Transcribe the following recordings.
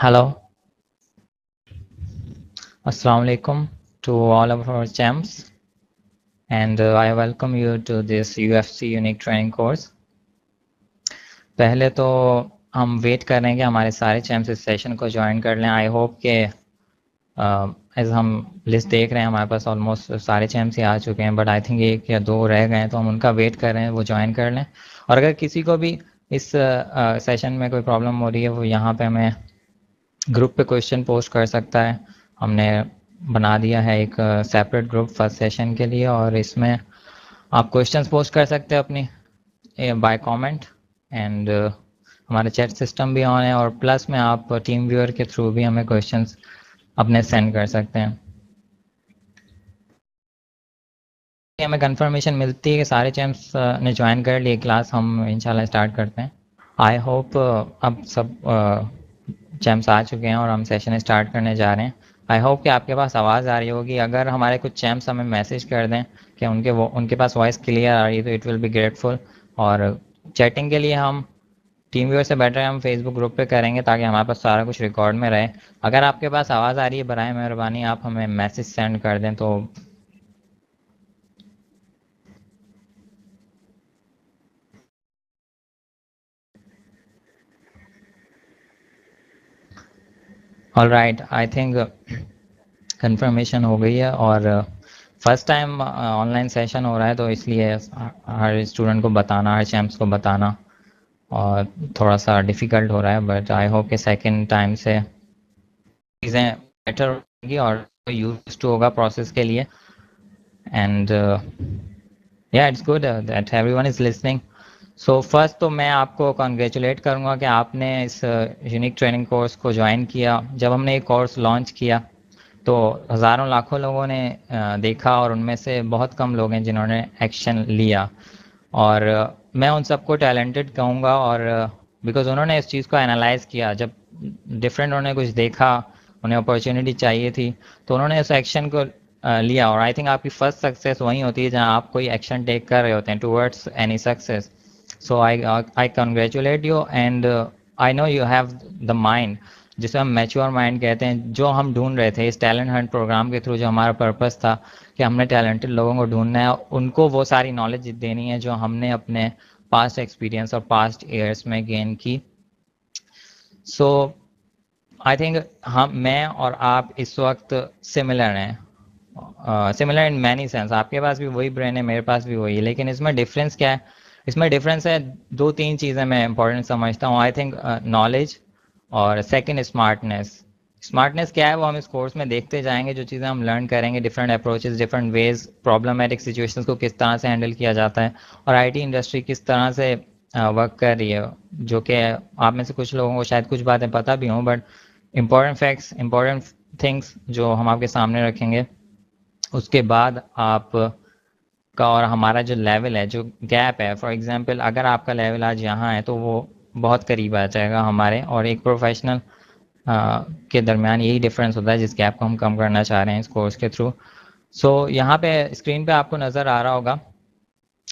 Hello, Assalamu alaikum to all of our champs, and I welcome you to this UFC Unique Training course. पहले तो हम wait कर रहे हैं कि हमारे सारे चैम्प्स इस सेशन को ज्वाइन कर लें। आई होप कि एज हम लिस्ट देख रहे हैं हमारे पास ऑलमोस्ट सारे चैम्प्स ही आ चुके हैं, बट आई थिंक एक या दो रह गए हैं, तो हम उनका वेट कर रहे हैं वो ज्वाइन कर लें। और अगर किसी को भी इस सेशन में कोई प्रॉब्लम हो रही है वो यहाँ पे हमें ग्रुप पे क्वेश्चन पोस्ट कर सकता है। हमने बना दिया है एक सेपरेट ग्रुप फर्स्ट सेशन के लिए, और इसमें आप क्वेश्चंस पोस्ट कर सकते हैं अपनी बाय कमेंट, एंड हमारा चैट सिस्टम भी ऑन है, और प्लस में आप टीम व्यूअर के थ्रू भी हमें क्वेश्चंस अपने सेंड कर सकते हैं। हमें कंफर्मेशन मिलती है कि सारे चैम्प्स ने ज्वाइन कर लिए क्लास, हम इंशाल्लाह स्टार्ट करते हैं। आई होप अब सब चैम्प्स आ चुके हैं और हम सेशन स्टार्ट करने जा रहे हैं। आई होप कि आपके पास आवाज़ आ रही होगी। अगर हमारे कुछ चैम्प्स हमें मैसेज कर दें कि उनके पास वॉइस क्लियर आ रही है तो इट विल बी ग्रेटफुल। और चैटिंग के लिए हम टीम व्यूअर से बेटर है हम फेसबुक ग्रुप पे करेंगे, ताकि हमारे पास सारा कुछ रिकॉर्ड में रहे। अगर आपके पास आवाज़ आ रही है बराए मेहरबानी आप हमें मैसेज सेंड कर दें तो all right. I think confirmation हो गई है, और फर्स्ट टाइम ऑनलाइन सेशन हो रहा है तो इसलिए हर स्टूडेंट को बताना, हर चैम्प्स को बताना और थोड़ा सा डिफ़िकल्ट हो रहा है, बट आई होप कि सेकंड टाइम से चीज़ें बेटर होगी और यूज टू होगा प्रोसेस के लिए। एंड या it's good that everyone is listening. So first तो मैं आपको कॉन्ग्रेचुलेट करूँगा कि आपने इस यूनिक ट्रेनिंग कोर्स को ज्वाइन किया। जब हमने ये कोर्स लॉन्च किया तो हज़ारों लाखों लोगों ने देखा, और उनमें से बहुत कम लोग हैं जिन्होंने एक्शन लिया। और मैं उन सबको टैलेंटेड कहूँगा, और बिकॉज उन्होंने इस चीज़ को एनालाइज किया। जब डिफरेंट उन्होंने कुछ देखा, उन्हें अपॉर्चुनिटी चाहिए थी, तो उन्होंने उस एक्शन को लिया। और आई थिंक आपकी फर्स्ट सक्सेस वहीं होती है जहाँ आप कोई एक्शन टेक कर रहे होते हैं towards any success. So I congratulate you, and I know you have the mind, जिसे हम मैच्योर माइंड कहते हैं, जो हम ढूंढ रहे थे इस टैलेंट हंट प्रोग्राम के थ्रू। जो हमारा पर्पस था कि हमने टैलेंटेड लोगों को ढूंढना है, उनको वो सारी नॉलेज देनी है जो हमने अपने पास्ट एक्सपीरियंस और पास्ट ईयर्स में गेन की। सो आई थिंक हम मैं और आप इस वक्त सिमिलर हैं, सिमिलर इन मैनी सेंस। आपके पास भी वही ब्रेन है, मेरे पास भी वही है, लेकिन इसमें डिफरेंस क्या है? इसमें डिफरेंस है दो तीन चीज़ें मैं इंपॉर्टेंट समझता हूँ। आई थिंक नॉलेज, और सेकंड स्मार्टनेस। स्मार्टनेस क्या है वो हम इस कोर्स में देखते जाएंगे। जो चीज़ें हम लर्न करेंगे, different approaches, different ways, problematic situations को किस तरह से हैंडल किया जाता है, और आईटी इंडस्ट्री किस तरह से वर्क कर रही है। जो कि आप में से कुछ लोगों को शायद कुछ बातें पता भी हों, but important facts, important things जो हम आपके सामने रखेंगे, उसके बाद आप का और हमारा जो लेवल है, जो गैप है, फॉर एग्जांपल अगर आपका लेवल आज यहाँ है तो वो बहुत करीब आ जाएगा हमारे, और एक प्रोफेशनल के दरमियान यही डिफरेंस होता है जिस गैप को हम कम करना चाह रहे हैं इस कोर्स के थ्रू। सो यहाँ पे स्क्रीन पे आपको नज़र आ रहा होगा।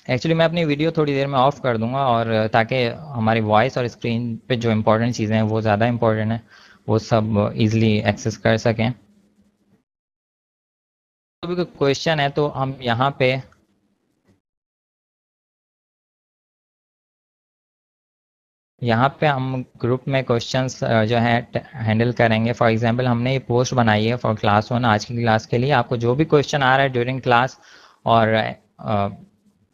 एक्चुअली मैं अपनी वीडियो थोड़ी देर में ऑफ कर दूंगा, और ताकि हमारी वॉइस और स्क्रीन पे जो इम्पोर्टेंट चीज़ें हैं वो ज़्यादा इम्पोर्टेंट है, वो सब इजीली एक्सेस कर सकें। तो भी कोई क्वेश्चन है तो हम यहाँ पे हम ग्रुप में क्वेश्चंस जो है हैंडल करेंगे। फॉर एग्जांपल हमने ये पोस्ट बनाई है फॉर क्लास 1 आज की क्लास के लिए। आपको जो भी क्वेश्चन आ रहा है ड्यूरिंग क्लास, और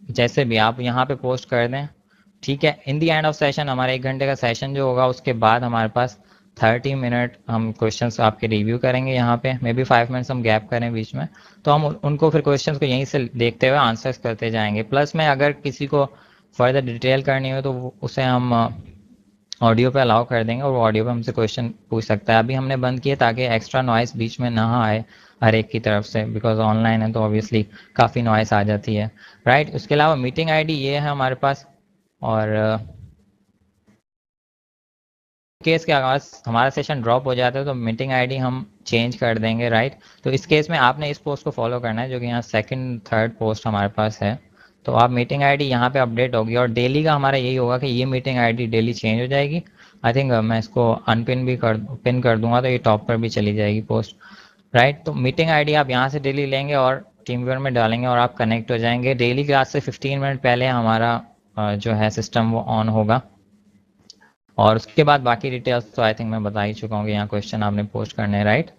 जैसे भी आप यहाँ पे पोस्ट कर दें, ठीक है। इन दी एंड ऑफ सेशन, हमारे 1 घंटे का सेशन जो होगा उसके बाद हमारे पास 30 मिनट हम क्वेश्चंस आपके रिव्यू करेंगे। यहाँ पे मे बी 5 मिनट्स हम गैप करें बीच में, तो हम उनको फिर क्वेश्चंस को यहीं से देखते हुए आंसर्स करते जाएंगे। प्लस में अगर किसी को फर्दर डिटेल करनी हो तो उसे हम ऑडियो पे अलाउ कर देंगे, और वो ऑडियो पे हमसे क्वेश्चन पूछ सकता है। अभी हमने बंद किया ताकि एक्स्ट्रा नॉइस बीच में ना आए हर एक की तरफ से, बिकॉज ऑनलाइन है तो ऑब्वियसली काफ़ी नॉइस आ जाती है, राइट। उसके अलावा मीटिंग आईडी ये है हमारे पास, और केस के अगर हमारा सेशन ड्रॉप हो जाता है तो मीटिंग आईडी हम चेंज कर देंगे, राइट। तो इस केस में आपने इस पोस्ट को फॉलो करना है जो कि यहाँ सेकंड थर्ड पोस्ट हमारे पास है। तो आप मीटिंग आईडी यहाँ पे अपडेट होगी, और डेली का हमारा यही होगा कि ये मीटिंग आईडी डेली चेंज हो जाएगी। आई थिंक मैं इसको अनपिन भी पिन कर दूंगा तो ये टॉप पर भी चली जाएगी पोस्ट, राइट। तो मीटिंग आईडी आप यहाँ से डेली लेंगे और टीम व्यूअर में डालेंगे और आप कनेक्ट हो जाएंगे। डेली क्लास से 15 मिनट पहले हमारा जो है सिस्टम वो ऑन होगा, और उसके बाद बाकी डिटेल्स तो आई थिंक मैं बता ही चुका हूँ कि यहाँ क्वेश्चन आपने पोस्ट करने हैं, राइट।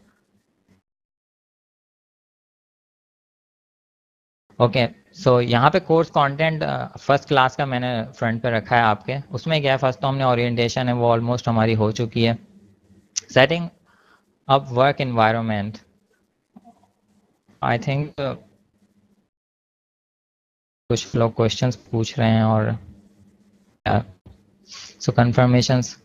ओके, सो यहाँ पे कोर्स कंटेंट फर्स्ट क्लास का मैंने फ्रंट पे रखा है आपके। उसमें क्या है, फर्स्ट तो हमने ओरिएंटेशन है वो ऑलमोस्ट हमारी हो चुकी है। Setting up work environment, I think कुछ लोग क्वेश्चंस पूछ रहे हैं और सो कंफर्मेशंस।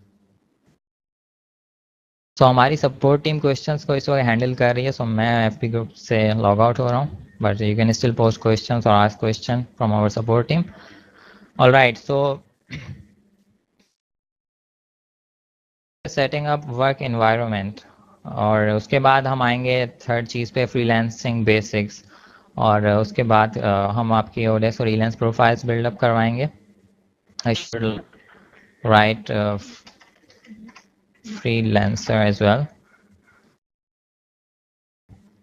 सो हमारी सपोर्ट टीम क्वेश्चंस को इस वक्त हैंडल कर रही है। सो मैं एफपी ग्रुप से लॉग आउट हो रहा हूँ, but you can still post questions और ask question from our support team. Alright, so setting up work environment, और उसके बाद हम आएंगे थर्ड चीज़ पे, फ्रीलांसिंग बेसिक्स। और उसके बाद हम आपकी ओडेक्स और फ्रीलांस प्रोफाइल्स बिल्डअप करवाएंगे। I should write freelancer as well.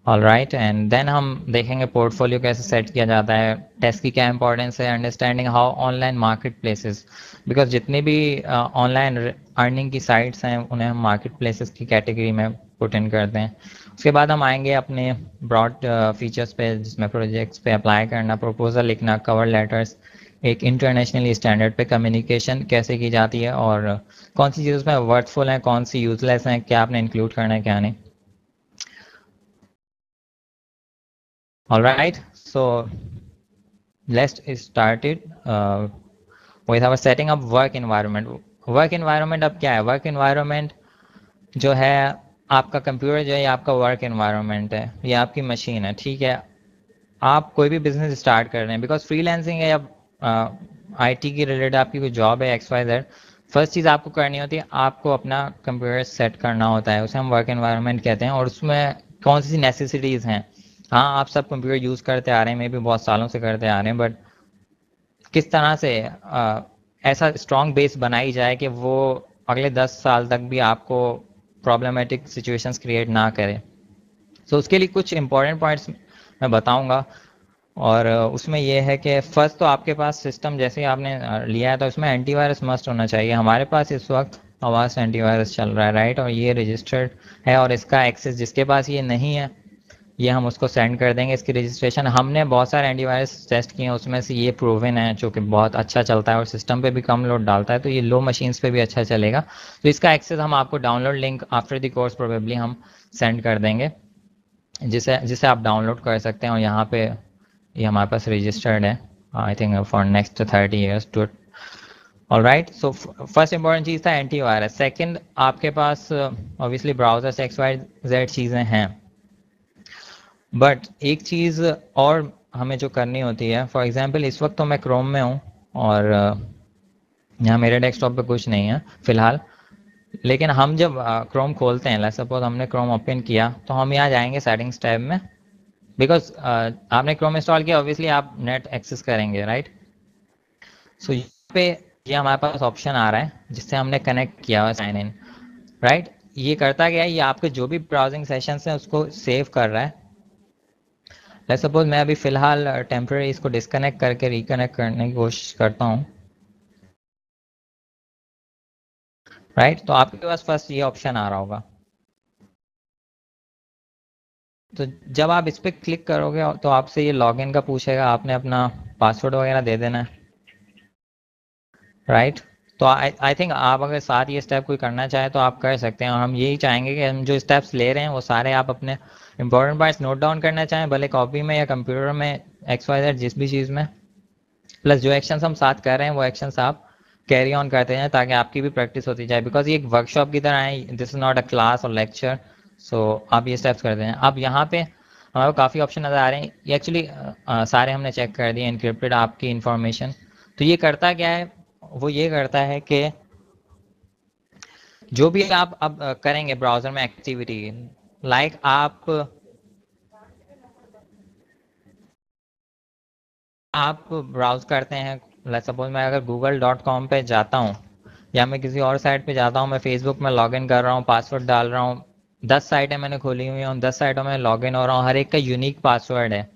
All right, and then हम देखेंगे पोर्टफोलियो कैसे सेट किया जाता है, टेस्ट की क्या इंपॉर्टेंस है, understanding how online market places, because जितनी भी ऑनलाइन अर्निंग की साइट्स हैं उन्हें हम मार्केट प्लेसेस की कैटेगरी में पुट इन करते हैं। उसके बाद हम आएंगे अपने ब्रॉड फीचर्स पे, जिसमें प्रोजेक्ट्स पे अप्लाई करना, प्रपोजल लिखना, कवर लेटर्स, एक इंटरनेशनली स्टैंडर्ड पे कम्युनिकेशन कैसे की जाती है, और कौन सी चीज़ उसमें वर्थफुल हैं, कौन सी यूजलेस हैं, क्या आपने इंक्लूड करना है क्या नहीं। All right, so let's start it with our setting up work environment. Work environment अब क्या है, वर्क एनवायरनमेंट जो है आपका कंप्यूटर जो है, ये आपका वर्क एनवायरनमेंट है, ये आपकी मशीन है, ठीक है। आप कोई भी बिजनेस स्टार्ट कर रहे हैं, बिकॉज फ्रीलांसिंग है या आईटी की रिलेटेड आपकी कोई जॉब है एक्स वाई जेड, फर्स्ट चीज़ आपको करनी होती है, आपको अपना कंप्यूटर सेट करना होता है, उसे हम वर्क एनवायरनमेंट कहते हैं। और उसमें कौन सी नेसेसिटीज़ हैं, हाँ आप सब कंप्यूटर यूज़ करते आ रहे हैं, मे भी बहुत सालों से करते आ रहे हैं, बट किस तरह से ऐसा स्ट्रॉन्ग बेस बनाई जाए कि वो अगले 10 साल तक भी आपको प्रॉब्लमेटिक सिचुएशंस क्रिएट ना करे। तो उसके लिए कुछ इंपॉर्टेंट पॉइंट्स मैं बताऊंगा। और उसमें यह है कि फर्स्ट तो आपके पास सिस्टम जैसे ही आपने लिया है तो इसमें एंटीवायरस मस्ट होना चाहिए। हमारे पास इस वक्त आवास एंटीवायरस चल रहा है, राइट, और ये रजिस्टर्ड है, और इसका एक्सेस जिसके पास ये नहीं है ये हम उसको सेंड कर देंगे, इसकी रजिस्ट्रेशन। हमने बहुत सारे एंटीवायरस टेस्ट किए हैं, उसमें से ये प्रूवन है जो कि बहुत अच्छा चलता है और सिस्टम पे भी कम लोड डालता है, तो ये लो मशीन्स पे भी अच्छा चलेगा। तो इसका एक्सेस हम आपको download link after the course probably हम सेंड कर देंगे, जिसे जिसे आप डाउनलोड कर सकते हैं। और यहाँ पे ये हमारे पास रजिस्टर्ड है I think for next 30 years too. All right, so first important चीज़ था एंटीवायरस। सेकंड, आपके पास obviously browsers X Y Z चीज़ें हैं, बट एक चीज़ और हमें जो करनी होती है, फॉर एग्जांपल इस वक्त तो मैं क्रोम में हूँ और यहाँ मेरे डेस्कटॉप पे कुछ नहीं है फिलहाल, लेकिन हम जब क्रोम खोलते हैं, लेट्स सपोज हमने क्रोम ओपन किया, तो हम यहाँ जाएंगे सेटिंग्स टैब में, बिकॉज आपने क्रोम इंस्टॉल किया, ऑब्वियसली आप नेट एक्सेस करेंगे, राइट। सो यहाँ पे ये हमारे पास ऑप्शन आ रहा है जिससे हमने कनेक्ट किया हुआ साइन इन, राइट। ये करता क्या है, ये आपके जो भी ब्राउजिंग सेशंस हैं उसको सेव कर रहा है। लेट्स सपोज मैं अभी फिलहाल टेम्पररी इसको डिस्कनेक्ट करके रिकनेक्ट करने की कोशिश करता हूँ, राइट। तो आपके पास फर्स्ट ये ऑप्शन आ रहा होगा, तो जब आप इस पर क्लिक करोगे तो आपसे ये लॉगिन का पूछेगा, आपने अपना पासवर्ड वगैरह दे देना है, राइट। तो आई थिंक आप अगर साथ ये स्टेप कोई करना चाहे तो आप कर सकते हैं, और हम यही चाहेंगे कि हम जो स्टेप्स ले रहे हैं वो सारे आप अपने इंपॉर्टेंट पॉइंट्स नोट डाउन करना चाहें, भले कॉपी में या कंप्यूटर में, एक्स वाई जेड जिस भी चीज़ में, प्लस जो एक्शंस हम साथ कर रहे हैं वो एक्शंस आप कैरी ऑन करते हैं ताकि आपकी भी प्रैक्टिस होती जाए, बिकॉज ये एक वर्कशॉप की तरह है, this is not a class और लेक्चर। सो आप ये स्टेप्स करते हैं। अब यहाँ पे हमारे को काफ़ी ऑप्शन नज़र आ रहे हैं, ये एक्चुअली सारे हमने चेक कर दिए, इनक्रिप्टेड आपकी इंफॉर्मेशन। तो ये करता क्या है, वो ये करता है कि जो भी आप अब करेंगे ब्राउज़र में एक्टिविटी, लाइक आप ब्राउज करते हैं, लेट्स सपोज मैं अगर google.com पे जाता हूँ, या मैं किसी और साइट पे जाता हूँ, मैं फेसबुक में लॉगिन कर रहा हूँ, पासवर्ड डाल रहा हूँ, 10 साइटें मैंने खोली हुई हैं, उन 10 साइटों में लॉगिन हो रहा हूँ, हर एक का यूनिक पासवर्ड है।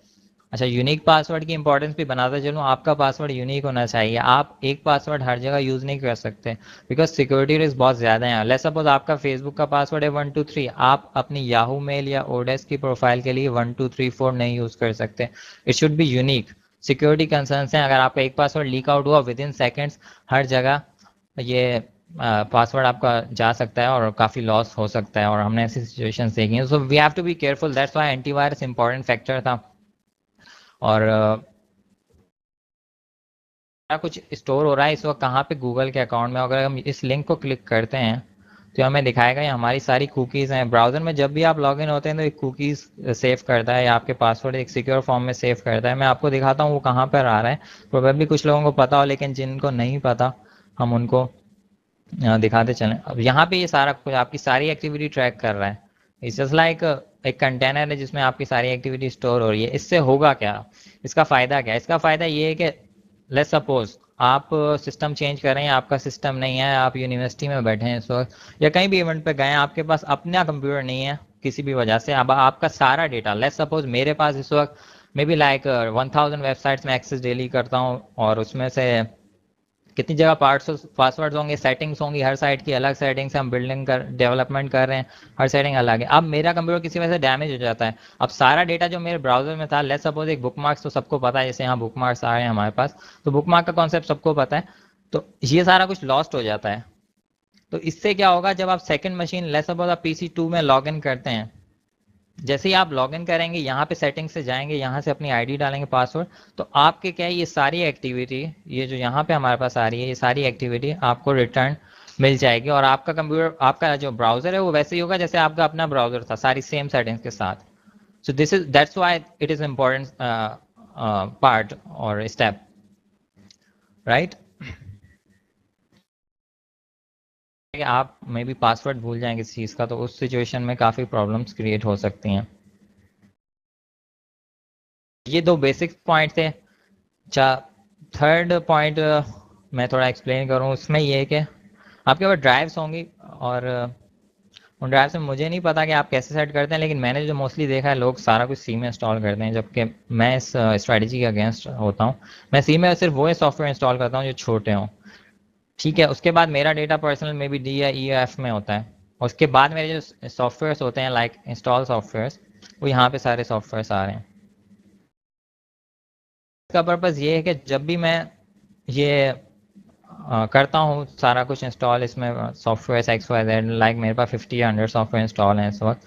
अच्छा, यूनिक पासवर्ड की इंपॉर्टेंस भी बनाता चलूँ, आपका पासवर्ड यूनिक होना चाहिए। आप एक पासवर्ड हर जगह यूज़ नहीं कर सकते, बिकॉज सिक्योरिटी रिस्क बहुत ज़्यादा है। लेट्स सपोज आपका फेसबुक का पासवर्ड है 123, आप अपनी याहू मेल या ओडेस की प्रोफाइल के लिए 1234 नहीं यूज़ कर सकते। It should be unique. Security concerns हैं, अगर आपका एक पासवर्ड लीक आउट हुआ विद इन सेकेंड्स, हर जगह ये पासवर्ड आपका जा सकता है और काफ़ी लॉस हो सकता है, और हमने ऐसी सिचुएशंस देखी हैं। So we have to be careful, that's why antivirus important factor था। और क्या कुछ स्टोर हो रहा है इस वक्त कहाँ पे, गूगल के अकाउंट में। अगर हम इस लिंक को क्लिक करते हैं तो हमें दिखाएगा ये हमारी सारी कुकीज़ हैं। ब्राउज़र में जब भी आप लॉगिन होते हैं तो एक कुकीज़ सेव करता है, या आपके पासवर्ड एक सिक्योर फॉर्म में सेव करता है। मैं आपको दिखाता हूँ वो कहाँ पर आ रहा है। प्रोबेबली कुछ लोगों को पता हो, लेकिन जिनको नहीं पता हम उनको दिखाते चलें। अब यहाँ पे ये सारा कुछ आपकी सारी एक्टिविटी ट्रैक कर रहा है। इट्स जस्ट लाइक एक कंटेनर है जिसमें आपकी सारी एक्टिविटी स्टोर हो रही है। इससे होगा क्या, इसका फ़ायदा क्या है? इसका फ़ायदा ये है कि लेट्स सपोज आप सिस्टम चेंज कर रहे हैं, आपका सिस्टम नहीं है, आप यूनिवर्सिटी में बैठे हैं इस वक्त, या कहीं भी इवेंट पे गए हैं, आपके पास अपना कंप्यूटर नहीं है किसी भी वजह से। अब आपका सारा डेटा, लेट्स सपोज मेरे पास इस वक्त मे बी लाइक 1000 वेबसाइट्स में एक्सेस डेली करता हूँ, और उसमें से कितनी जगह पार्ट्स पासवर्ड्स होंगे, सेटिंग्स होंगी, हर साइट की अलग सेटिंग्स, हम बिल्डिंग कर डेवलपमेंट कर रहे हैं, हर सेटिंग अलग है। अब मेरा कंप्यूटर किसी वजह से डैमेज हो जाता है, अब सारा डेटा जो मेरे ब्राउजर में था, लेट्स सपोज एक बुकमार्क्स तो सबको पता है, जैसे यहाँ बुकमार्क्स आ रहे हैं हमारे पास, तो बुकमार्क का कॉन्सेप्ट सबको पता है, तो ये सारा कुछ लॉस्ट हो जाता है। तो इससे क्या होगा, जब आप सेकंड मशीन, लेट्स सपोज आप PC2 में लॉग इन करते हैं, जैसे ही आप लॉगिन करेंगे यहाँ पे सेटिंग से जाएंगे, यहाँ से अपनी आईडी डालेंगे, पासवर्ड, तो आपके क्या है, ये सारी एक्टिविटी, ये जो यहाँ पे हमारे पास आ रही है, ये सारी एक्टिविटी आपको रिटर्न मिल जाएगी। और आपका कंप्यूटर, आपका जो ब्राउजर है वो वैसे ही होगा जैसे आपका अपना ब्राउजर था, सारी सेम सेटिंग्स के साथ। So this is that's why it is important part और स्टेप, राइट। आप मे बी पासवर्ड भूल जाएंगे किसी चीज़ का, तो उस सिचुएशन में काफ़ी प्रॉब्लम्स क्रिएट हो सकती हैं। ये दो बेसिक पॉइंट थे। अच्छा, थर्ड पॉइंट मैं थोड़ा एक्सप्लेन करूँ, उसमें ये है कि आपके पास ड्राइव्स होंगी, और उन ड्राइव्स में मुझे नहीं पता कि आप कैसे सेट करते हैं, लेकिन मैंने जो मोस्टली देखा है लोग सारा कुछ सी में इंस्टॉल करते हैं, जबकि मैं इस स्ट्रेटजी के अगेंस्ट होता हूँ। मैं सी में सिर्फ वो सॉफ्टवेयर इंस्टॉल करता हूँ जो छोटे हों, ठीक है। उसके बाद मेरा डेटा पर्सनल में भी D या EF में होता है, और उसके बाद मेरे जो सॉफ्टवेयर्स होते हैं लाइक इंस्टॉल सॉफ्टवेयर्स, वो यहाँ पे सारे सॉफ्टवेयर्स आ रहे हैं। इसका पर्पज़ ये है कि जब भी मैं ये करता हूँ सारा कुछ इंस्टॉल, इसमें सॉफ्टवेयर XYZ, लाइक मेरे पास 50 या 100 सॉफ्टवेयर इंस्टॉल हैं इस वक्त।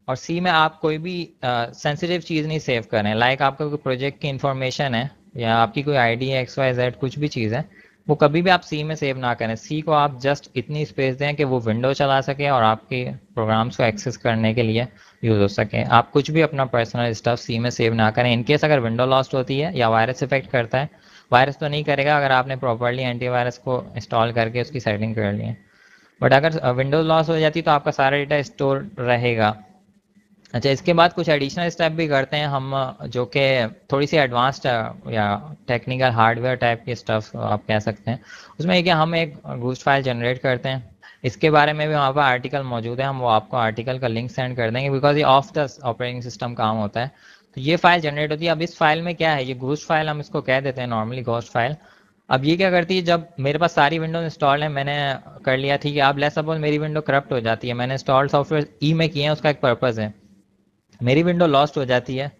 और सी में आप कोई भी सेंसिटिव चीज़ नहीं सेव कर रहे हैं, लाइक आपका कोई प्रोजेक्ट की इंफॉर्मेशन है, या आपकी कोई आईडी है, XYZ कुछ भी चीज़ है, वो कभी भी आप सी में सेव ना करें। सी को आप जस्ट इतनी स्पेस दें कि वो विंडो चला सके और आपके प्रोग्राम्स को एक्सेस करने के लिए यूज़ हो सके। आप कुछ भी अपना पर्सनल स्टफ सी में सेव ना करें। इनकेस अगर विंडो लॉस्ट होती है या वायरस इफेक्ट करता है, वायरस तो नहीं करेगा अगर आपने प्रॉपरली एंटीवायरस को इंस्टॉल करके उसकी सेटिंग कर ली है, बट अगर विंडोज लॉस हो जाती तो आपका सारा डेटा स्टोर रहेगा। अच्छा, इसके बाद कुछ एडिशनल स्टेप भी करते हैं हम, जो कि थोड़ी सी एडवांस्ड या टेक्निकल हार्डवेयर टाइप की स्टफ आप कह सकते हैं। उसमें है कि हम एक घोस्ट फाइल जनरेट करते हैं, इसके बारे में भी वहाँ पर आर्टिकल मौजूद है, हम वो आपको आर्टिकल का लिंक सेंड कर देंगे, बिकॉज ये ऑफ द ऑपरेटिंग सिस्टम काम होता है। तो ये फाइल जनरेट होती है। अब इस फाइल में क्या है, ये घोस्ट फाइल हम इसको कह देते हैं नॉर्मली, घोस्ट फाइल। अब ये क्या करती है, जब मेरे पास सारी विंडोज इंस्टॉल है, मैंने कर लिया, ठीक है, अब लेट्स सपोज मेरी विंडो करप्ट हो जाती है, मैंने इंस्टॉल सॉफ्टवेयर ई में किए हैं, उसका एक पर्पज़ है, मेरी विंडो लॉस्ट हो जाती है,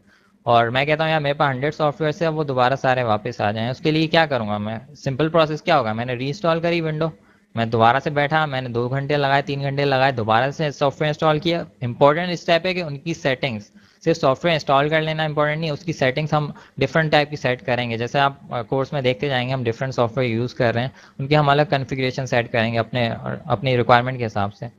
और मैं कहता हूँ यार मेरे पास 100 सॉफ्टवेयर से, अब वो दोबारा सारे वापस आ जाएं, उसके लिए क्या करूँगा मैं? सिंपल प्रोसेस क्या होगा, मैंने रीइंस्टॉल करी विंडो, मैं दोबारा से बैठा, मैंने 2 घंटे लगाए, 3 घंटे लगाए, दोबारा से सॉफ्टवेयर इंस्टॉल किया। इंपॉर्टेंट स्टेप है कि उनकी सेटिंग्स, सिर्फ सॉफ्टवेयर इंस्टॉल कर लेना इंपॉर्टेंट नहीं, उसकी सेटिंग्स हम डिफरेंट टाइप की सेट करेंगे। जैसे आप कोर्स में देखते जाएंगे, हम डिफरेंट सॉफ्टवेयर यूज़ कर रहे हैं, उनके हम अलग कन्फिग्रेशन सेट करेंगे अपने अपनी रिक्वायरमेंट के हिसाब से।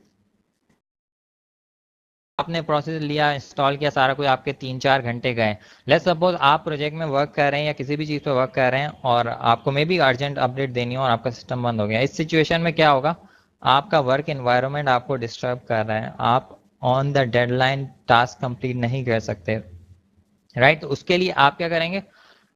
आपने प्रोसेस लिया, इंस्टॉल किया, सारा कुछ आपके 3-4 घंटे गए। लेट्स सपोज आप प्रोजेक्ट में वर्क कर रहे हैं या किसी भी चीज़ पे वर्क कर रहे हैं, और आपको मे बी अर्जेंट अपडेट देनी हो और आपका सिस्टम बंद हो गया। इस सिचुएशन में क्या होगा, आपका वर्क एनवायरनमेंट आपको डिस्टर्ब कर रहा है, आप on the deadline task complete नहीं कर सकते, राइट। तो उसके लिए आप क्या करेंगे,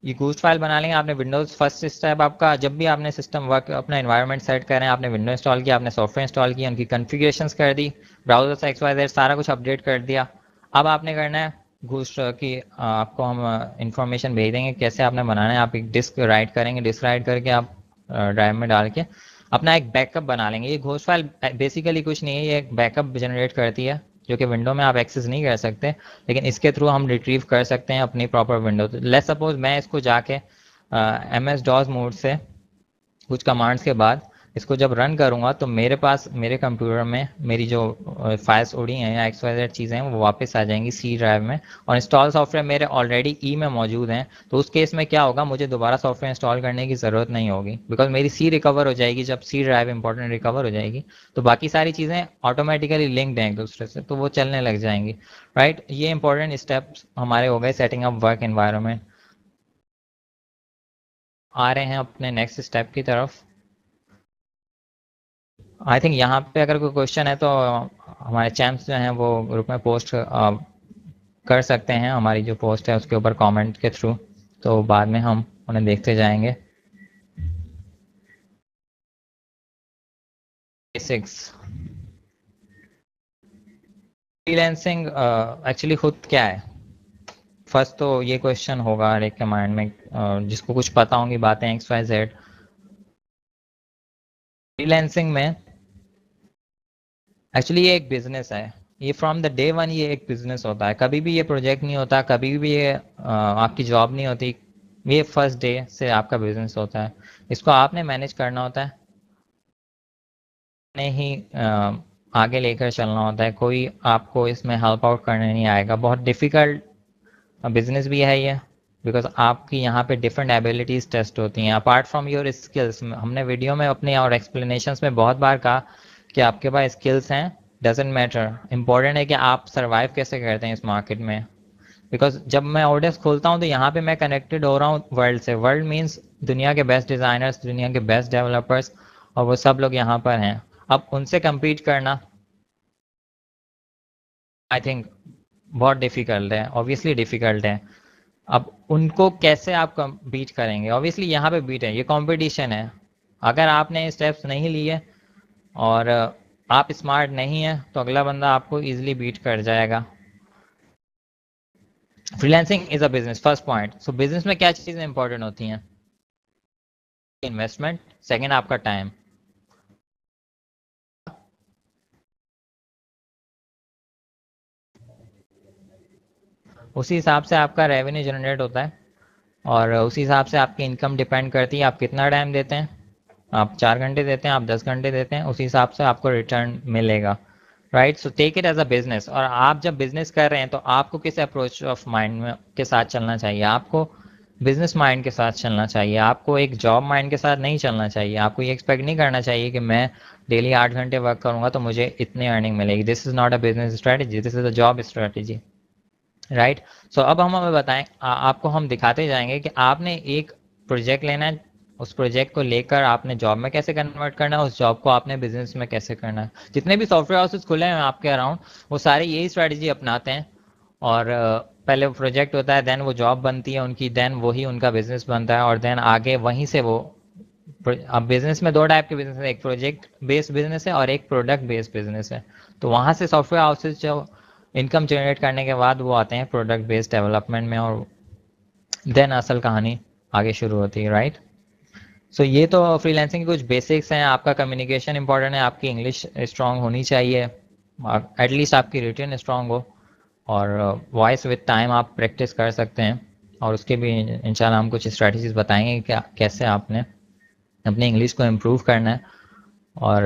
ये घोस्ट फाइल बना लेंगे आपने। विंडोज़ फर्स्ट स्टेप आपका, जब भी आपने सिस्टम वर्क अपना एनवायरनमेंट सेट कर रहे हैं, आपने विंडो इंस्टॉल किया, आपने सॉफ्टवेयर इंस्टॉल किया, उनकी कॉन्फ़िगरेशंस कर दी, ब्राउज़र से XYZ सारा कुछ अपडेट कर दिया। अब आपने करना है घोस्ट की, आपको हम इंफॉर्मेशन भेज देंगे कैसे आपने बनाना है। आप एक डिस्क राइट करेंगे, डिस्क राइट करके आप ड्राइव में डाल के अपना एक बैकअप बना लेंगे। ये घोस्ट फाइल बेसिकली कुछ नहीं है, ये एक बैकअप जनरेट करती है जो कि विंडो में आप एक्सेस नहीं कर सकते, लेकिन इसके थ्रू हम रिट्रीव कर सकते हैं अपनी प्रॉपर विंडो। लेट सपोज मैं इसको जाके MS DOS मोड से कुछ कमांड्स के बाद इसको जब रन करूंगा तो मेरे पास मेरे कंप्यूटर में मेरी जो फाइल्स उड़ी हैं या XYZ चीज़ें हैं वो वापस आ जाएंगी सी ड्राइव में, और इंस्टॉल सॉफ्टवेयर मेरे ऑलरेडी ई में मौजूद हैं। तो उस केस में क्या होगा, मुझे दोबारा सॉफ्टवेयर इंस्टॉल करने की ज़रूरत नहीं होगी, बिकॉज मेरी सी रिकवर हो जाएगी। जब सी ड्राइव इंपॉर्टेंट रिकवर हो जाएगी तो बाकी सारी चीज़ें ऑटोमेटिकली लिंक्ड हैं एक दूसरे से, तो वो चलने लग जाएंगी। राइट, ये इंपॉर्टेंट स्टेप्स हमारे हो गए सेटिंग अप वर्क एनवायरनमेंट। आ रहे हैं अपने नेक्स्ट स्टेप की तरफ। आई थिंक यहाँ पे अगर कोई क्वेश्चन है तो हमारे चैम्प्स जो हैं वो ग्रुप में पोस्ट कर सकते हैं, हमारी जो पोस्ट है उसके ऊपर कमेंट के थ्रू, तो बाद में हम उन्हें देखते जाएंगे। बेसिक्स फ्रीलांसिंग एक्चुअली खुद क्या है, फर्स्ट तो ये क्वेश्चन होगा हर एक के माइंड में, जिसको कुछ पता होंगी बातें XYZ। फ्रीलांसिंग में एक्चुअली ये एक बिजनेस है, ये फ्रॉम द डे वन ये एक बिजनेस होता है। कभी भी ये प्रोजेक्ट नहीं होता, कभी भी ये आपकी जॉब नहीं होती, ये फर्स्ट डे से आपका बिजनेस होता है। इसको आपने मैनेज करना होता है, आपने ही आगे लेकर चलना होता है, कोई आपको इसमें हेल्प आउट करने नहीं आएगा। बहुत डिफ़िकल्ट बिजनेस भी है ये, बिकॉज आपकी यहाँ पे डिफरेंट एबिलिटीज़ टेस्ट होती हैं अपार्ट फ्रॉम योर स्किल्स। हमने वीडियो में अपने और एक्सप्लेनेशंस में बहुत बार कहा कि आपके पास स्किल्स हैं, डजेंट मैटर, इंपॉर्टेंट है कि आप सर्वाइव कैसे करते हैं इस मार्केट में। बिकॉज जब मैं ऑडियंस खोलता हूँ तो यहाँ पे मैं कनेक्टेड हो रहा हूँ वर्ल्ड से। वर्ल्ड मीन्स दुनिया के बेस्ट डिज़ाइनर्स, दुनिया के बेस्ट डेवलपर्स, और वो सब लोग यहाँ पर हैं। अब उनसे compete करना आई थिंक बहुत डिफ़िकल्ट है, ऑब्वियसली डिफ़िकल्ट है। अब उनको कैसे आप बीट करेंगे, ऑब्वियसली यहाँ पे बीट है, ये कंपटीशन है। अगर आपने स्टेप्स नहीं लिए और आप स्मार्ट नहीं है तो अगला बंदा आपको इजीली बीट कर जाएगा। Freelancing is a business, first point. So business में क्या चीज़ें इंपॉर्टेंट होती हैं, इन्वेस्टमेंट, सेकेंड आपका टाइम। उसी हिसाब से आपका रेवेन्यू जनरेट होता है, और उसी हिसाब से आपकी इनकम डिपेंड करती है आप कितना टाइम देते हैं। आप 4 घंटे देते हैं, आप 10 घंटे देते हैं, उसी हिसाब से आपको रिटर्न मिलेगा। Right, so take it as a business. और आप जब बिजनेस कर रहे हैं तो आपको किस अप्रोच ऑफ माइंड में के साथ चलना चाहिए, आपको बिजनेस माइंड के साथ चलना चाहिए, आपको एक जॉब माइंड के साथ नहीं चलना चाहिए। आपको ये एक्सपेक्ट नहीं करना चाहिए कि मैं डेली 8 घंटे वर्क करूंगा तो मुझे इतनी अर्निंग मिलेगी। This is not a business strategy, this is a job strategy. Right, so अब हम हमें बताएं, आपको हम दिखाते जाएंगे कि आपने एक प्रोजेक्ट लेना है, उस प्रोजेक्ट को लेकर आपने जॉब में कैसे कन्वर्ट करना है, उस जॉब को आपने बिजनेस में कैसे करना है। जितने भी सॉफ्टवेयर हाउसेस खुले हैं आपके अराउंड, वो सारे यही स्ट्रेटजी अपनाते हैं। और पहले वो प्रोजेक्ट होता है, देन वो जॉब बनती है उनकी, देन वही उनका बिजनेस बनता है, और देन आगे वहीं से वो। अब बिजनेस में दो टाइप के बिजनेस है, एक प्रोजेक्ट बेस्ड बिजनेस है और एक प्रोडक्ट बेस्ड बिजनेस है। तो वहां से सॉफ्टवेयर हाउसेज जो इनकम जनरेट करने के बाद वो आते हैं प्रोडक्ट बेस्ड डेवलपमेंट में, और देन असल कहानी आगे शुरू होती है। राइट, सो ये तो फ्रीलांसिंग के कुछ बेसिक्स हैं। आपका कम्युनिकेशन इंपॉर्टेंट है, आपकी इंग्लिश स्ट्रांग होनी चाहिए, एटलीस्ट आपकी रिटन स्ट्रांग हो, और वॉइस विद टाइम आप प्रैक्टिस कर सकते हैं। और उसके भी इंशाल्लाह हम कुछ स्ट्रेटजीज बताएंगे कि कैसे आपने अपने इंग्लिश को इम्प्रूव करना है। और